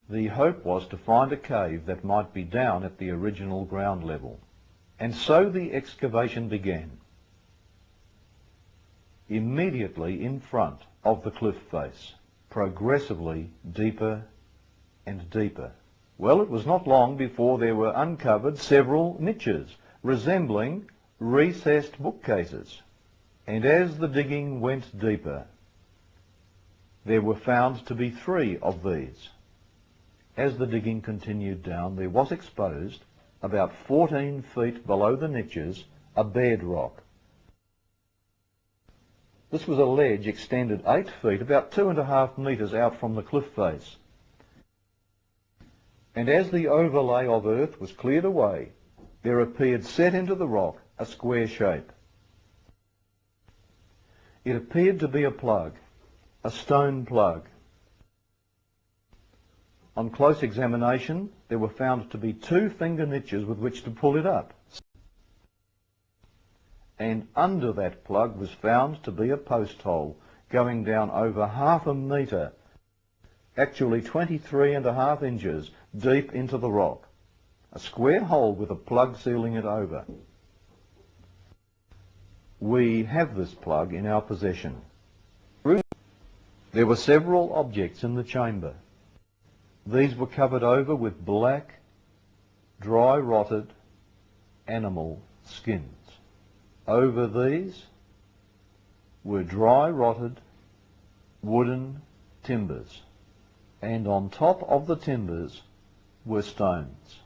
The hope was to find a cave that might be down at the original ground level. And so the excavation began. Immediately in front of the cliff face, progressively deeper and deeper. Well, it was not long before there were uncovered several niches resembling recessed bookcases. And as the digging went deeper, there were found to be 3 of these. As the digging continued down, there was exposed, about 14 feet below the niches, a bedrock. This was a ledge extended 8 feet, about 2.5 metres out from the cliff face. And as the overlay of earth was cleared away, there appeared set into the rock a square shape. It appeared to be a plug, a stone plug. On close examination, there were found to be 2 finger niches with which to pull it up. And under that plug was found to be a post hole going down over 1/2 metre, actually 23.5 inches deep into the rock. A square hole with a plug sealing it over. We have this plug in our possession. There were several objects in the chamber. These were covered over with black, dry rotted animal skins. Over these were dry rotted wooden timbers, and on top of the timbers were stones.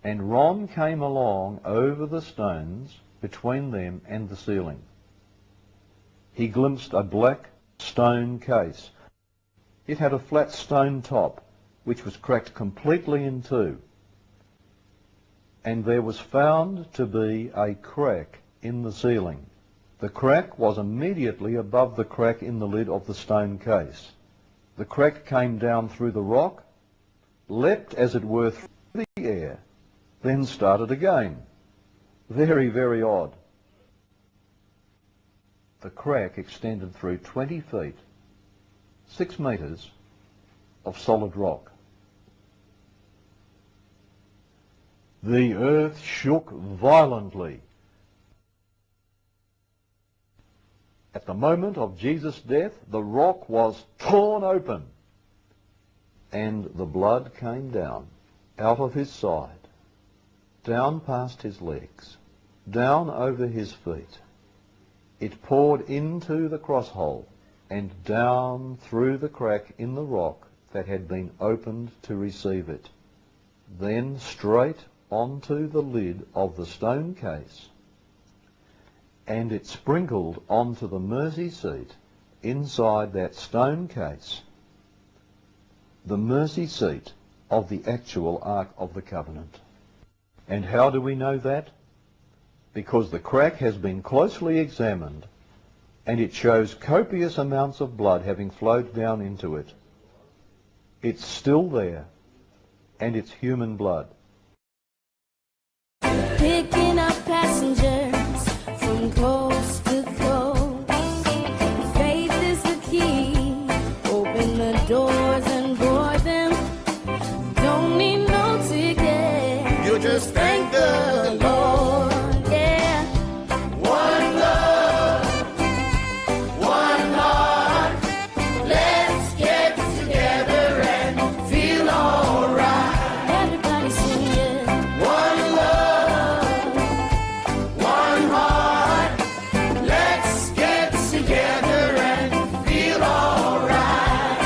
And Ron came along over the stones between them and the ceiling. He glimpsed a black stone case. It had a flat stone top, which was cracked completely in 2. And there was found to be a crack in the ceiling. The crack was immediately above the crack in the lid of the stone case. The crack came down through the rock, leapt as it were through the air, then started again. Very, very odd. The crack extended through 20 feet, 6 metres of solid rock. The earth shook violently. At the moment of Jesus' death, the rock was torn open, and the blood came down out of his side, down past his legs, down over his feet. It poured into the crosshole and down through the crack in the rock that had been opened to receive it, then straight onto the lid of the stone case, and it sprinkled onto the mercy seat inside that stone case, the mercy seat of the actual Ark of the Covenant. And how do we know that? Because the crack has been closely examined, and it shows copious amounts of blood having flowed down into it. It's still there, and it's human blood. Picking up passengers from coast to coast. Faith is the key. Open the doors and board them. Don't need no ticket. You just thank the Lord. Yeah. One love, one heart. Let's get together and feel alright. Everybody sing it. One love, one heart. Let's get together and feel alright.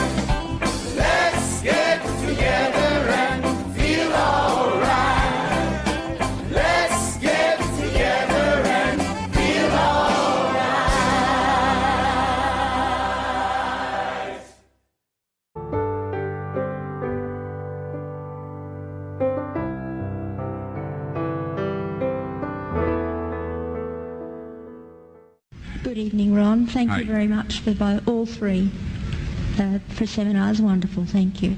Let's get together and feel alright. Let's get together and feel alright. Good evening, Ron. Thank Hi. you very much for all 3 for seminars. Wonderful, thank you.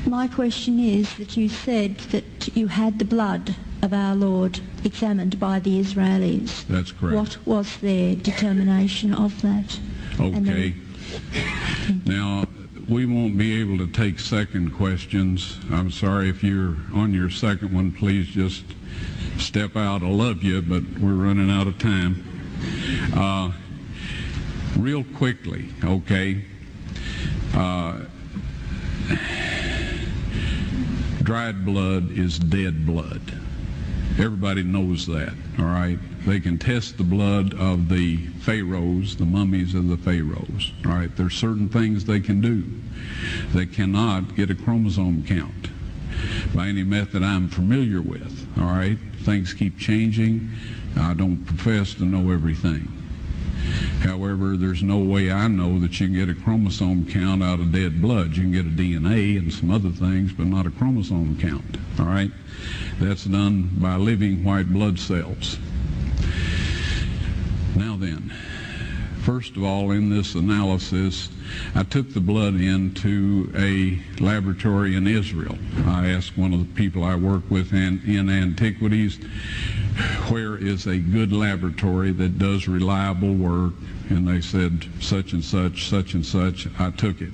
My question is that you said that you had the blood of our Lord examined by the Israelis. That's correct. What was their determination of that? And Okay. Now, we won't be able to take second questions. I'm sorry if you're on your second one, please just step out. I love you, but we're running out of time. Real quickly, okay. Dried blood is dead blood. Everybody knows that, all right? They can test the blood of the pharaohs, the mummies of the pharaohs, all right? There's certain things they can do. They cannot get a chromosome count by any method I'm familiar with, all right? Things keep changing. I don't profess to know everything. However, there's no way I know that you can get a chromosome count out of dead blood. You can get a DNA and some other things, but not a chromosome count, all right? That's done by living white blood cells. Now then, first of all, in this analysis, I took the blood into a laboratory in Israel. I asked one of the people I work with in antiquities, where is a good laboratory that does reliable work? And they said, such and such, such and such. I took it.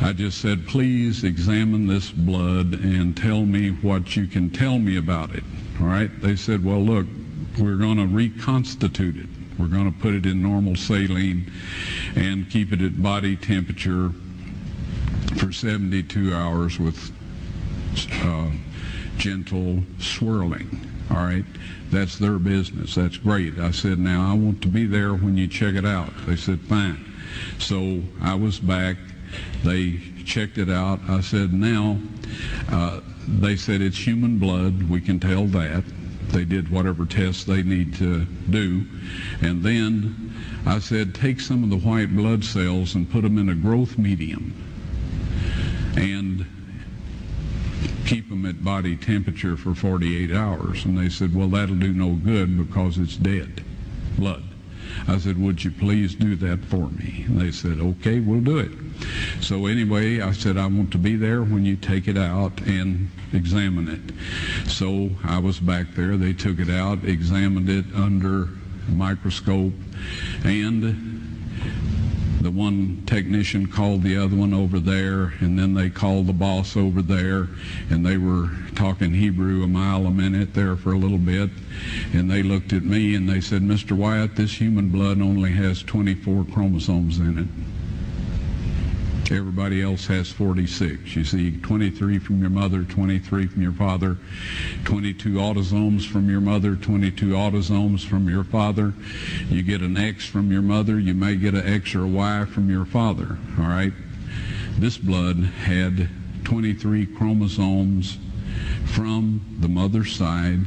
I just said, please examine this blood and tell me what you can tell me about it. All right? They said, well, look, we're going to reconstitute it. We're going to put it in normal saline and keep it at body temperature for 72 hours with gentle swirling. All right? That's their business. That's great. I said, now I want to be there when you check it out. They said, fine. So I was back. They checked it out. I said, now, they said it's human blood. We can tell that. They did whatever tests they need to do. And then I said, take some of the white blood cells and put them in a growth medium and keep them at body temperature for 48 hours. And they said, well, that'll do no good because it's dead blood. I said, would you please do that for me? And they said, okay, we'll do it. So anyway, I said, I want to be there when you take it out and examine it. So I was back there. They took it out, examined it under a microscope, and the one technician called the other one over there, and then they called the boss over there, and they were talking Hebrew a mile a minute there for a little bit, and they looked at me and they said, Mr. Wyatt, this human blood only has 24 chromosomes in it. Everybody else has 46. You see, 23 from your mother, 23 from your father, 22 autosomes from your mother, 22 autosomes from your father. You get an X from your mother, you may get an X or a Y from your father, all right? This blood had 23 chromosomes from the mother's side,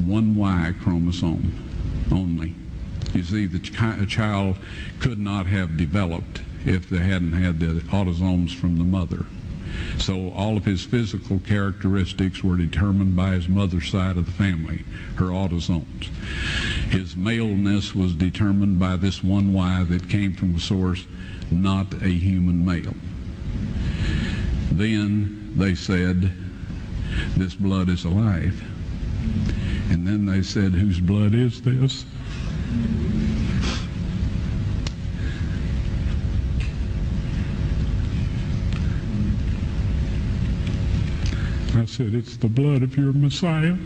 one Y chromosome only. You see, the child could not have developed if they hadn't had the autosomes from the mother. So all of his physical characteristics were determined by his mother's side of the family, her autosomes. His maleness was determined by this one Y that came from a source, not a human male. Then they said, this blood is alive. And then they said, whose blood is this? I said, it's the blood of your Messiah.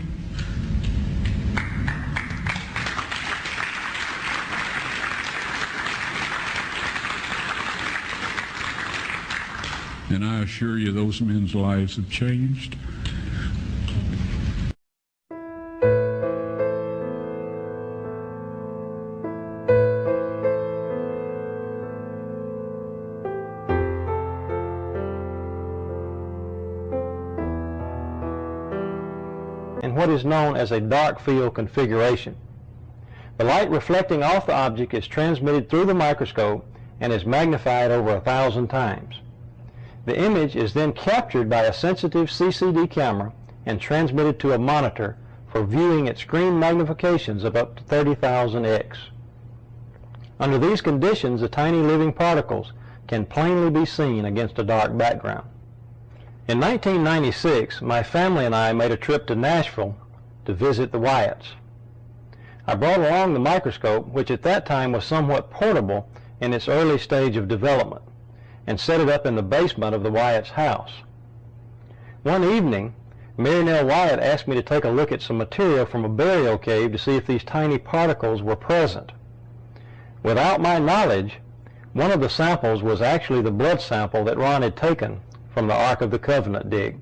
And I assure you, those men's lives have changed. In what is known as a dark field configuration. The light reflecting off the object is transmitted through the microscope and is magnified over 1,000 times. The image is then captured by a sensitive CCD camera and transmitted to a monitor for viewing at screen magnifications of up to 30,000x. Under these conditions, the tiny living particles can plainly be seen against a dark background. In 1996, my family and I made a trip to Nashville to visit the Wyatts. I brought along the microscope, which at that time was somewhat portable in its early stage of development, and set it up in the basement of the Wyatt's house. One evening, Mary Nell Wyatt asked me to take a look at some material from a burial cave to see if these tiny particles were present. Without my knowledge, one of the samples was actually the blood sample that Ron had taken from the Ark of the Covenant dig.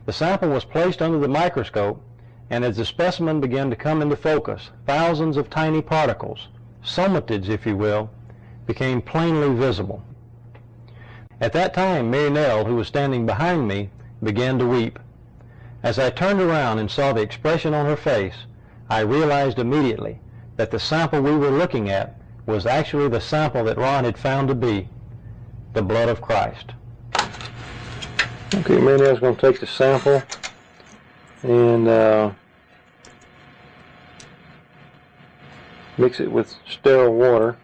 The sample was placed under the microscope, and as the specimen began to come into focus, thousands of tiny particles, somatids if you will, became plainly visible. At that time, Mary Nell, who was standing behind me, began to weep. As I turned around and saw the expression on her face, I realized immediately that the sample we were looking at was actually the sample that Ron had found to be the blood of Christ. Okay, Mary Nell's going to take the sample and mix it with sterile water.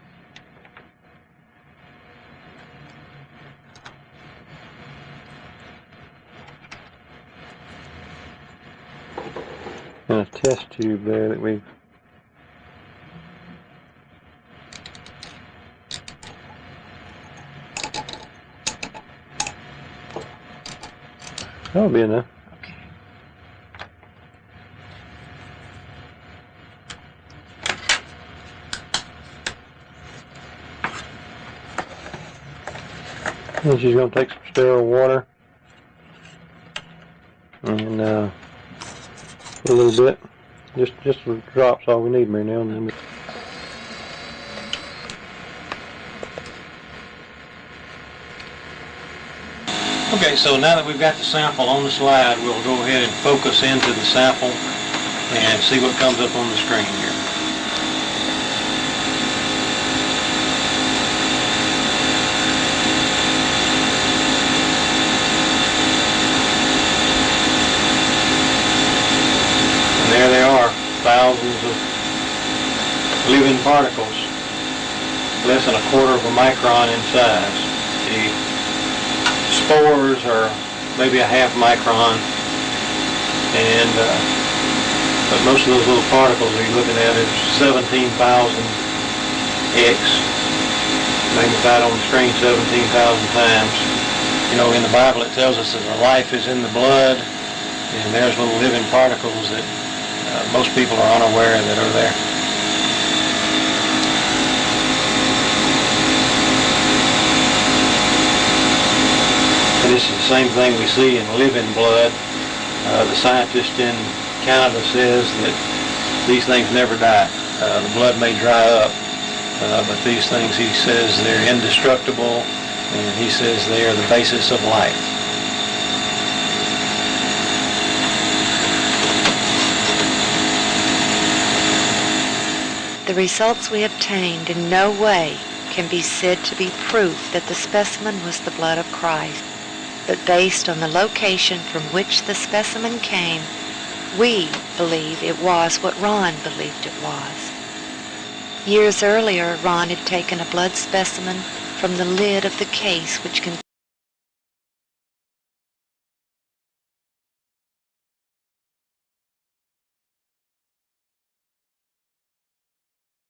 And a test tube there that we've that'll be enough. Okay. And she's going to take some sterile water and a little bit, just some drops, all we need, Mary Nell. And then okay, so now that we've got the sample on the slide, we'll go ahead and focus into the sample and see what comes up on the screen here. And there they are, thousands of living particles, less than a quarter of a micron in size. The spores are maybe a half micron, and but most of those little particles that you're looking at is 17,000 X, magnified on the screen 17,000 times. You know, in the Bible it tells us that the life is in the blood, and there's little living particles that most people are unaware that are there. And this is the same thing we see in living blood. The scientist in Canada says that these things never die. The blood may dry up, but these things, he says, they're indestructible, and he says they are the basis of life. The results we obtained in no way can be said to be proof that the specimen was the blood of Christ, but based on the location from which the specimen came, we believe it was what Ron believed it was. Years earlier, Ron had taken a blood specimen from the lid of the case which contained